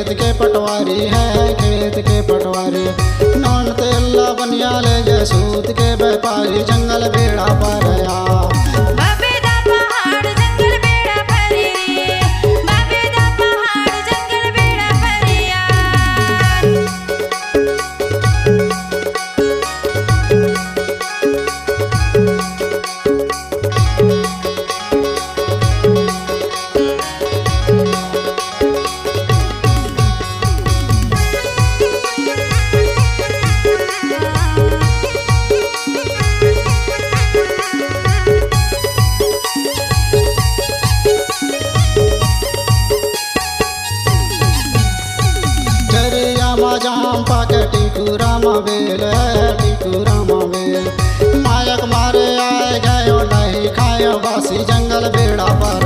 खेत के पटवारी है, खेत के पटवारी। नॉन तेला बनिया ले जे सूत के व्यापारी, जंगल बेड़ा पर आया। बाबेदा पहाड़ जंगल बेड़ा परी रे, बाबेदा पहाड़ जंगल बेड़ा परिया। जाम पाके टिकुरा बेल, टिकुरा बेल। मायक मारे आए गयो नहीं खायो बासी, जंगल बेड़ा पर